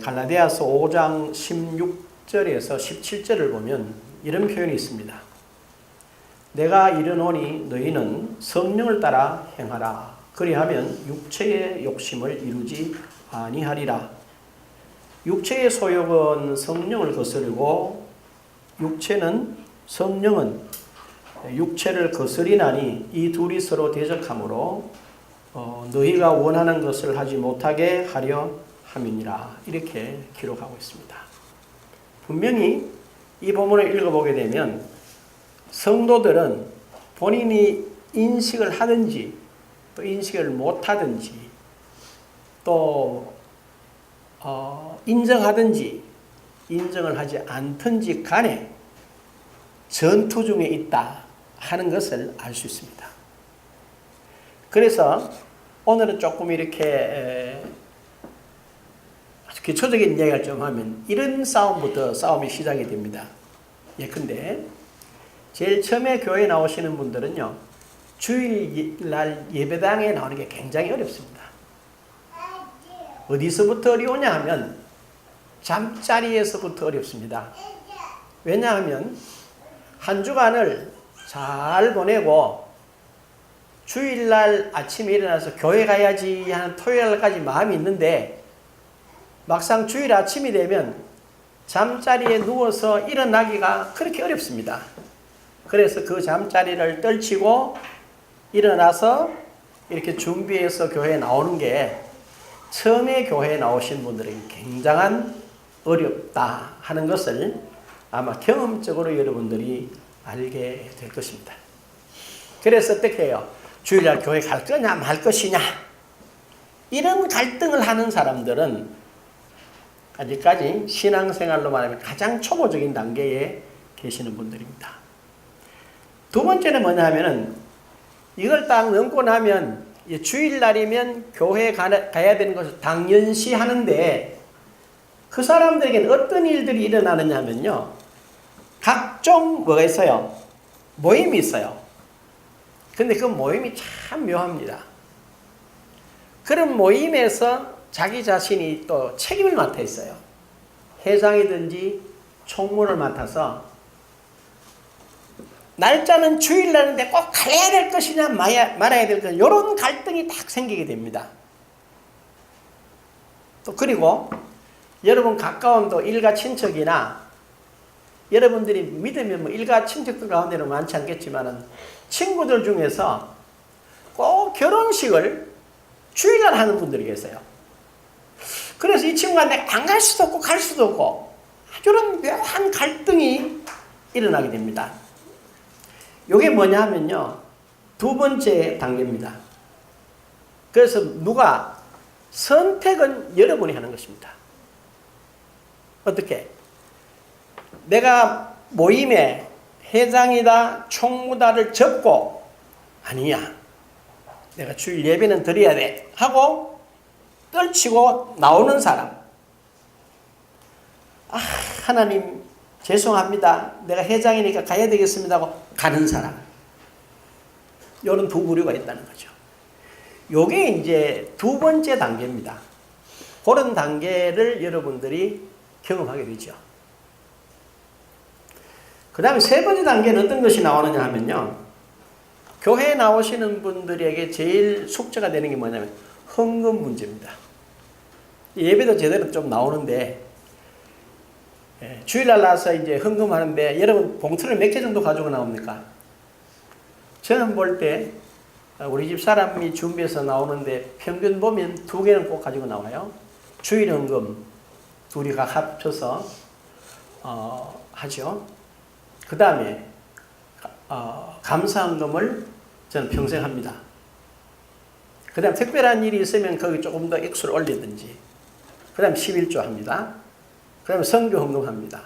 갈라디아서 5장 16절에서 17절을 보면 이런 표현이 있습니다. 내가 이르노니 너희는 성령을 따라 행하라. 그리하면 육체의 욕심을 이루지 아니하리라. 육체의 소욕은 성령을 거스르고 성령은 육체를 거스리나니 이 둘이 서로 대적하므로 너희가 원하는 것을 하지 못하게 하려 함이니라. 이렇게 기록하고 있습니다. 분명히 이 본문을 읽어보게 되면 성도들은 본인이 인식을 하든지 또 인식을 못하든지 또 인정하든지 인정을 하지 않든지 간에 전투 중에 있다 하는 것을 알 수 있습니다. 그래서 오늘은 조금 이렇게 아주 기초적인 이야기를 좀 하면 이런 싸움부터 싸움이 시작이 됩니다. 예컨대 제일 처음에 교회에 나오시는 분들은요, 주일날 예배당에 나오는 게 굉장히 어렵습니다. 어디서부터 어려우냐 하면 잠자리에서부터 어렵습니다. 왜냐하면 한 주간을 잘 보내고 주일날 아침에 일어나서 교회 가야지 하는 토요일날까지 마음이 있는데 막상 주일 아침이 되면 잠자리에 누워서 일어나기가 그렇게 어렵습니다. 그래서 그 잠자리를 떨치고 일어나서 이렇게 준비해서 교회에 나오는 게 처음에 교회에 나오신 분들에게 굉장한 어렵다 하는 것을 아마 경험적으로 여러분들이 알게 될 것입니다. 그래서 어떻게 해요? 주일날 교회 갈 거냐 말 것이냐 이런 갈등을 하는 사람들은 아직까지 신앙생활로 말하면 가장 초보적인 단계에 계시는 분들입니다. 두 번째는 뭐냐 하면은 이걸 딱 넘고 나면 주일날이면 교회에 가야 되는 것을 당연시 하는데 그 사람들에게는 어떤 일들이 일어나느냐 하면요, 각종 뭐가 있어요? 모임이 있어요. 근데 그 모임이 참 묘합니다. 그런 모임에서 자기 자신이 또 책임을 맡아 있어요. 회장이든지 총무를 맡아서 날짜는 주일날인데 꼭 가야 될 것이냐 말아야 될 것이냐 이런 갈등이 딱 생기게 됩니다. 또 그리고 여러분 가까운 또 일가 친척이나 여러분들이 믿으면 뭐 일가 친척들 가운데는 많지 않겠지만은 친구들 중에서 꼭 결혼식을 주일날 하는 분들이 계세요. 그래서 이 친구가 내가 안 갈 수도 없고 갈 수도 없고 이런 묘한 갈등이 일어나게 됩니다. 이게 뭐냐 하면요, 두 번째 단계입니다. 그래서 누가 선택은 여러분이 하는 것입니다. 어떻게? 내가 모임에 회장이다 총무다를 접고 아니야 내가 주일 예배는 드려야 돼 하고 떨치고 나오는 사람, 하나님 죄송합니다 내가 회장이니까 가야 되겠습니다 하고 가는 사람, 이런 두 부류가 있다는 거죠. 요게 이제 두 번째 단계입니다. 그런 단계를 여러분들이 경험하게 되죠. 그 다음에 세 번째 단계는 어떤 것이 나오느냐 하면요, 교회에 나오시는 분들에게 제일 숙제가 되는 게 뭐냐면 헌금 문제입니다. 예배도 제대로 좀 나오는데 주일날 나와서 이제 헌금하는데 여러분 봉투를 몇 개 정도 가지고 나옵니까? 저는 볼 때 우리 집 사람이 준비해서 나오는데 평균 보면 2개는 꼭 가지고 나와요. 주일 헌금 둘이 각 합쳐서 하죠. 그 다음에 감사헌금을 저는 평생 합니다. 그 다음 특별한 일이 있으면 거기 조금 더 액수를 올리든지, 그 다음 11조 합니다. 그 다음에 선교 헌금합니다.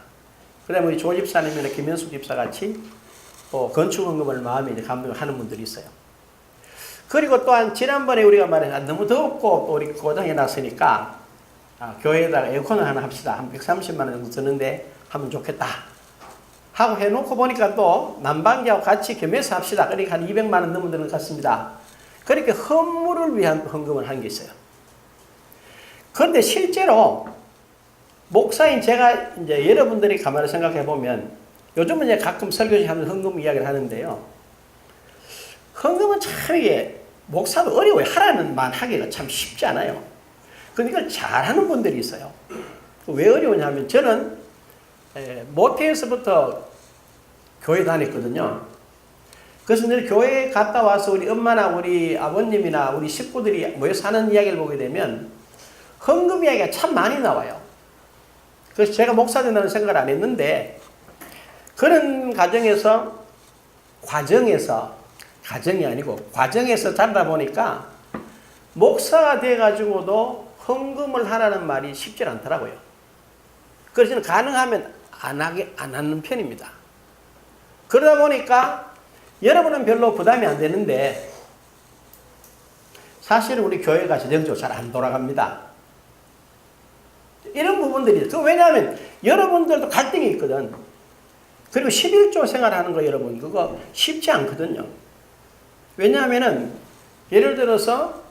그 다음에 우리 조 집사님이나 김현숙 집사 같이 건축 헌금을 마음에 이제 감동하는 분들이 있어요. 그리고 또한 지난번에 우리가 말했죠. 너무 덥고 또 우리 고장이 났으니까 교회에다가 에어컨을 하나 합시다. 한 130만 원 정도 드는데 하면 좋겠다 하고 해놓고 보니까 또 난방기하고 같이 겸해서 합시다. 그러니까 한 200만 원 넘는 것 같습니다. 그렇게 헌물을 위한 헌금을 하는 게 있어요. 그런데 실제로 목사인 제가 이제 여러분들이 가만히 생각해 보면 요즘은 이제 가끔 설교시 하면 헌금 이야기를 하는데요. 헌금은 참 이게 목사도 어려워요. 하라는 말 하기가 참 쉽지 않아요. 그러니까 잘하는 분들이 있어요. 왜 어려우냐면 저는 모태에서부터 교회 다녔거든요. 그래서 늘 교회에 갔다 와서 우리 엄마나 우리 아버님이나 우리 식구들이 모여서 하는 이야기를 보게 되면 헌금 이야기가 참 많이 나와요. 그래서 제가 목사 된다는 생각을 안 했는데 그런 가정이 아니고 과정에서 자라다 보니까 목사가 돼가지고도 헌금을 하라는 말이 쉽지 않더라고요. 그래서 저는 가능하면 안 하는 편입니다. 그러다 보니까 여러분은 별로 부담이 안 되는데 사실은 우리 교회가 재정적으로 잘 안 돌아갑니다. 이런 부분들이 왜냐하면 여러분들도 갈등이 있거든. 그리고 11조 생활하는 거 여러분 그거 쉽지 않거든요. 왜냐하면은 예를 들어서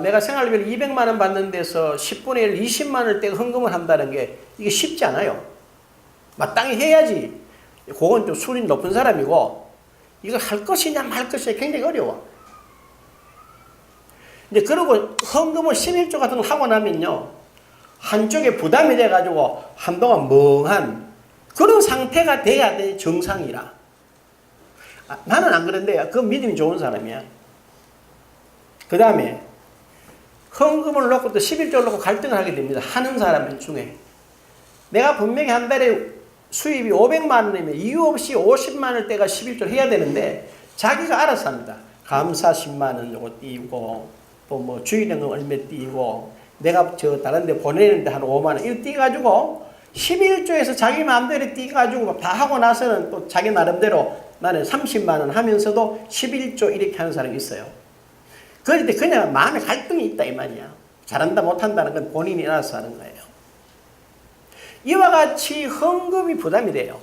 내가 생활비를 200만 원 받는 데서 10분의 1 20만 원을 떼고 헌금을 한다는 게 이게 쉽지 않아요. 마땅히 해야지. 그건 좀 수준이 높은 사람이고 이걸 할 것이냐 말 것이냐 굉장히 어려워. 이제 그리고 헌금을 11조 같은 거 하고 나면요. 한쪽에 부담이 돼가지고 한동안 멍한 그런 상태가 돼야 돼 정상이라. 나는 안 그런데요. 그 믿음이 좋은 사람이야. 그 다음에 헌금을 놓고 또 11조를 놓고 갈등을 하게 됩니다. 하는 사람 중에. 내가 분명히 한 달에 수입이 500만 원이면 이유 없이 50만 원대가 11조를 해야 되는데 자기가 알아서 합니다. 감사 10만 원 요거 띄고 또 뭐 주일연금 얼마 띄고 내가 저 다른 데 보내는데 한 5만 원 이거 띄가지고 11조에서 자기 마음대로 띄가지고 다 하고 나서는 또 자기 나름대로 나는 30만 원 하면서도 11조 이렇게 하는 사람이 있어요. 그럴 때 그냥 마음에 갈등이 있다 이 말이야. 잘한다 못한다는 건 본인이 알아서 하는 거예요. 이와 같이 헌금이 부담이 돼요.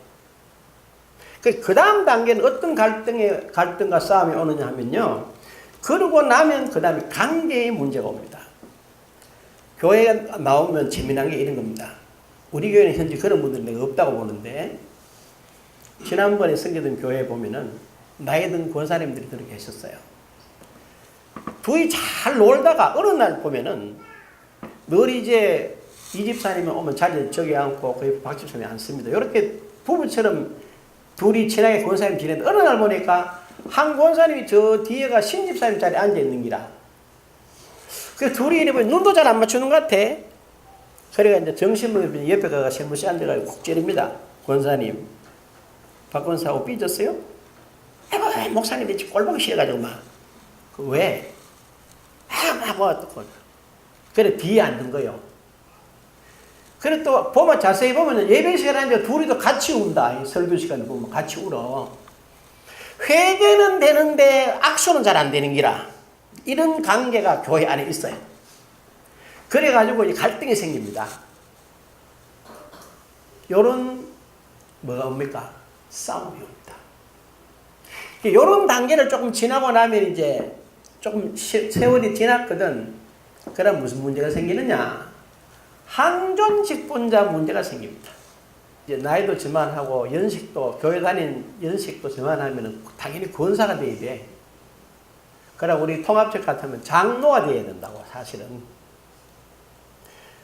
그 다음 단계는 어떤 갈등과 싸움이 오느냐 하면요. 그러고 나면 그 다음에 관계의 문제가 옵니다. 교회에 나오면 재미난 게 이런 겁니다. 우리 교회는 현재 그런 분들이 내가 없다고 보는데 지난번에 섬기던 교회에 보면은 나이 든 권사님들이 들어 계셨어요. 둘이 잘 놀다가 어느 날 보면은 늘 이제 이 집사님이 오면 자리에 저기 앉고 거의 박 집사님이 앉습니다. 이렇게 부부처럼 둘이 친하게 권사님 지내는데 어느 날 보니까 한 권사님이 저 뒤에가 신 집사님 자리에 앉아 있는 기라. 그 둘이 이래 보니 눈도 잘 안 맞추는 것 같아. 그래가 이제 정신문에 옆에 가가 실무실 앉아가지고 콕 찌릅니다. 권사님, 박 권사하고 삐졌어요? 아이고, 목사님이 꼴보기 싫어가지고 막. 왜? 그래, 뒤에 앉는 거요. 그래 또 보면 자세히 보면 예배 시간에 앉아 둘이 또 같이 운다. 설교 시간에 보면 같이 울어. 회개는 되는데 악수는 잘 안 되는 기라. 이런 관계가 교회 안에 있어요. 그래가지고 갈등이 생깁니다. 요런 뭐가 옵니까? 싸움이 옵니다. 요런 단계를 조금 지나고 나면 이제 조금 세월이 지났거든. 그럼 무슨 문제가 생기느냐? 항존직분자 문제가 생깁니다. 이제 나이도 저만하고 연식도 교회 다닌 연식도 저만하면 당연히 권사가 돼야 돼. 그러나 우리 통합적 같으면 장로가 돼야 된다고 사실은.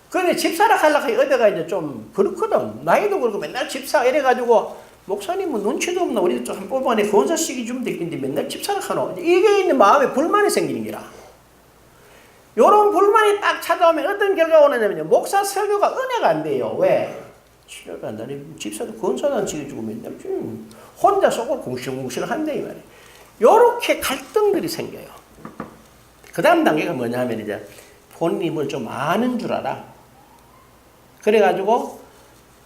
그런데 집사라 하려고 어디가 이제 좀 그렇거든. 나이도 그렇고 맨날 집사 이래가지고 목사님은 눈치도 없나 우리 좀 뽑아내 권사 시기 주면 되겠는데 맨날 집사라 하노. 이게 있는 마음에 불만이 생기는 거라. 요런 불만이 딱 찾아오면 어떤 결과가 오느냐면요. 목사 설교가 은혜가 안 돼요. 왜? 신뢰가 안 되네. 집사도 권사도 안 지켜주고 맨날 혼자 속을 궁시렁궁시렁 한대 이 말이에요. 요렇게 갈등들이 생겨요. 그 다음 단계가 뭐냐 하면 이제 본인을 좀 아는 줄 알아. 그래가지고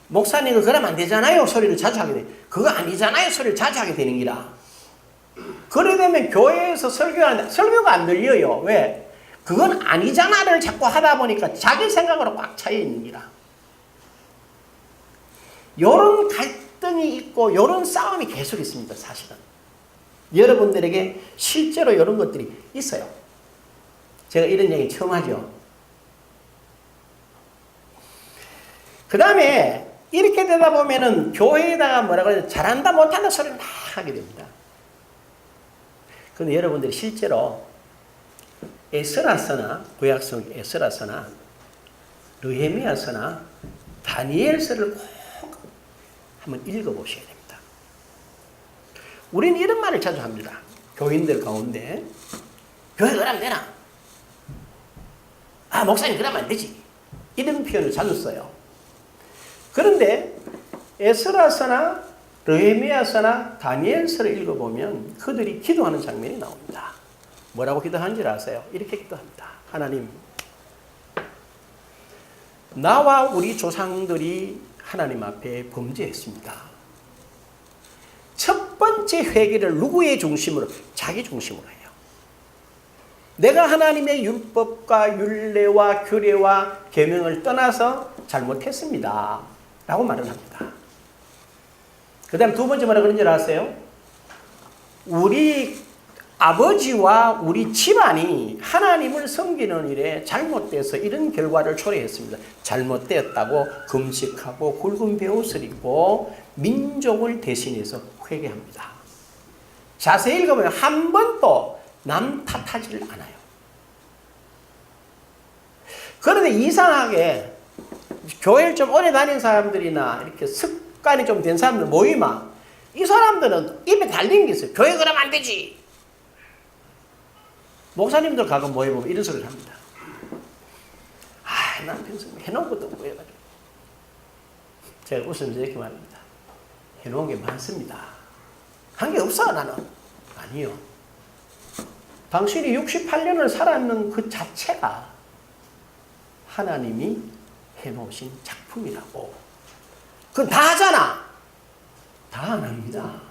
목사님은 그러면 안 되잖아요. 소리를 자주 하게 돼. 그거 아니잖아요. 소리를 자주 하게 되는 기라. 그래 되면 교회에서 설교가 안 들려요. 왜? 그건 아니잖아를 자꾸 하다 보니까 자기 생각으로 꽉 차여 있는 기라. 요런 갈등이 있고 요런 싸움이 계속 있습니다. 사실은. 여러분들에게 실제로 이런 것들이 있어요. 제가 이런 얘기 처음 하죠. 그 다음에 이렇게 되다 보면은 교회에다가 뭐라고 해야 잘한다 못한다 소리를 막 하게 됩니다. 그런데 여러분들이 실제로 에스라서나 구약성 에스라서나 느헤미야서나 다니엘서를 꼭 한번 읽어보셔야 됩니다. 우리는 이런 말을 자주 합니다. 교인들 가운데 교회 그러면 되나? 아 목사님 그러면 안 되지. 이런 표현을 자주 써요. 그런데 에스라서나 느헤미야서나 다니엘서를 읽어보면 그들이 기도하는 장면이 나옵니다. 뭐라고 기도하는지 아세요? 이렇게 기도합니다. 하나님, 나와 우리 조상들이 하나님 앞에 범죄했습니다. 첫 번째 회개를 누구의 중심으로? 자기 중심으로 해요. 내가 하나님의 율법과 율례와 규례와 계명을 떠나서 잘못했습니다. 라고 말을 합니다. 그 다음 두 번째 뭐라 그런지 아세요? 우리 아버지와 우리 집안이 하나님을 섬기는 일에 잘못돼서 이런 결과를 초래했습니다. 잘못되었다고 금식하고 굵은 베옷을 입고 민족을 대신해서 회개합니다. 자세히 읽어보면 한 번도 남 탓하지를 않아요. 그런데 이상하게 교회를 좀 오래 다닌 사람들이나 이렇게 습관이 좀 된 사람들 모이면 이 사람들은 입에 달린 게 있어요. 교회 그러면 안 되지. 목사님들 가끔 모여보면 이런 소리를 합니다. 아, 난 평소에 해놓은 것도 없고 해가지고. 제가 웃으면서 이렇게 말합니다. 해놓은 게 많습니다. 한 게 없어 나는. 아니요. 당신이 68년을 살았는 그 자체가 하나님이 해놓으신 작품이라고. 그건 다 하잖아. 다 안 합니다.